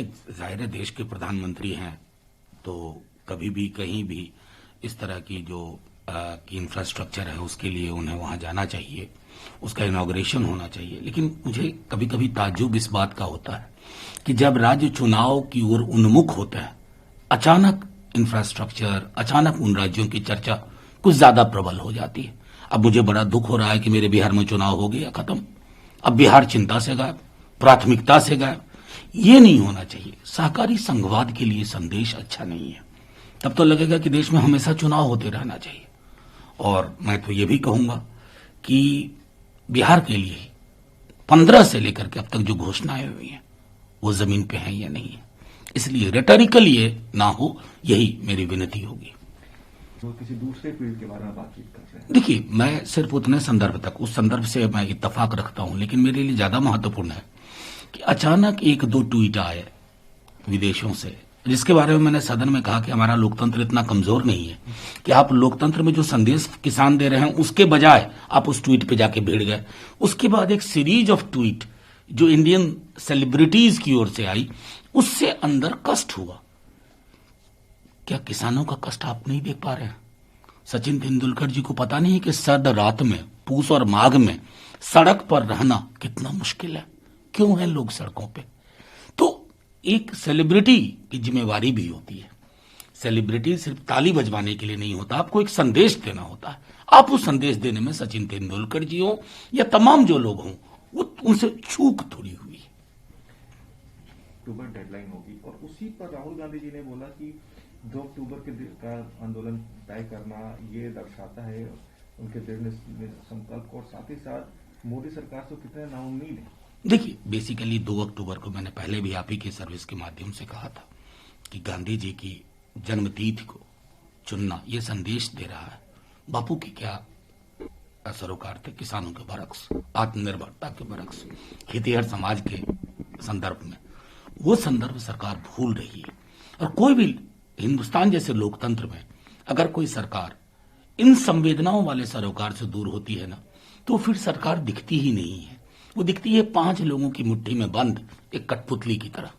जाहिर है देश के प्रधानमंत्री हैं तो कभी भी कहीं भी इस तरह की जो की इंफ्रास्ट्रक्चर है उसके लिए उन्हें वहां जाना चाहिए, उसका इनॉग्रेशन होना चाहिए। लेकिन मुझे कभी कभी ताज्जुब इस बात का होता है कि जब राज्य चुनाव की ओर उन्मुख होता है, अचानक इंफ्रास्ट्रक्चर, अचानक उन राज्यों की चर्चा कुछ ज्यादा प्रबल हो जाती है। अब मुझे बड़ा दुख हो रहा है कि मेरे बिहार में चुनाव हो गया, खत्म। अब बिहार चिंता से गायब, प्राथमिकता से गायब। ये नहीं होना चाहिए। सहकारी संघवाद के लिए संदेश अच्छा नहीं है। तब तो लगेगा कि देश में हमेशा चुनाव होते रहना चाहिए। और मैं तो ये भी कहूंगा कि बिहार के लिए 15 से लेकर के अब तक जो घोषणाएं हुई हैं वो जमीन पे हैं या नहीं है, इसलिए रेटोरिकल ये ना हो, यही मेरी विनती होगी। तो किसी दूसरे फील्ड के बारे में बातचीत कर रहे हैं। देखिए, मैं सिर्फ उतने संदर्भ तक, उस संदर्भ से मैं इत्तेफाक रखता हूं, लेकिन मेरे लिए ज्यादा महत्वपूर्ण है कि अचानक एक दो ट्वीट आए विदेशों से, जिसके बारे में मैंने सदन में कहा कि हमारा लोकतंत्र इतना कमजोर नहीं है कि आप लोकतंत्र में जो संदेश किसान दे रहे हैं उसके बजाय आप उस ट्वीट पे जाके भिड़ गए। उसके बाद एक सीरीज ऑफ ट्वीट जो इंडियन सेलिब्रिटीज की ओर से आई, उससे अंदर कष्ट हुआ। क्या किसानों का कष्ट आप नहीं देख पा रहे हैं? सचिन तेंदुलकर जी को पता नहीं है कि सर्द रात में, पूस और माघ में सड़क पर रहना कितना मुश्किल है? क्यों है लोग सड़कों पे? तो एक सेलिब्रिटी की जिम्मेवारी भी होती है। सेलिब्रिटी सिर्फ ताली बजवाने के लिए नहीं होता, आपको एक संदेश देना होता है। आप उस संदेश देने में सचिन तेंदुलकर जी हो या तमाम जो लोग हों, वो उनसे चूक थोड़ी हुई। अक्टूबर डेडलाइन होगी और उसी पर राहुल गांधी जी ने बोला कि 2 अक्टूबर के का आंदोलन तय करना ये दर्शाता है उनके दृढ़ संकल्प को, और साथ ही साथ मोदी सरकार से कितने नाउम्मीद है। देखिए, बेसिकली 2 अक्टूबर को मैंने पहले भी आप ही के सर्विस के माध्यम से कहा था कि गांधी जी की जन्मतिथि को चुनना ये संदेश दे रहा है बापू की क्या सरोकार थे, किसानों के बरक्स, आत्मनिर्भरता के बरक्स, खेतीहर समाज के संदर्भ में। वो संदर्भ सरकार भूल रही है। और कोई भी हिंदुस्तान जैसे लोकतंत्र में अगर कोई सरकार इन संवेदनाओं वाले सरोकार से दूर होती है ना, तो फिर सरकार दिखती ही नहीं है। वो दिखती है 5 लोगों की मुट्ठी में बंद एक कठपुतली की तरह।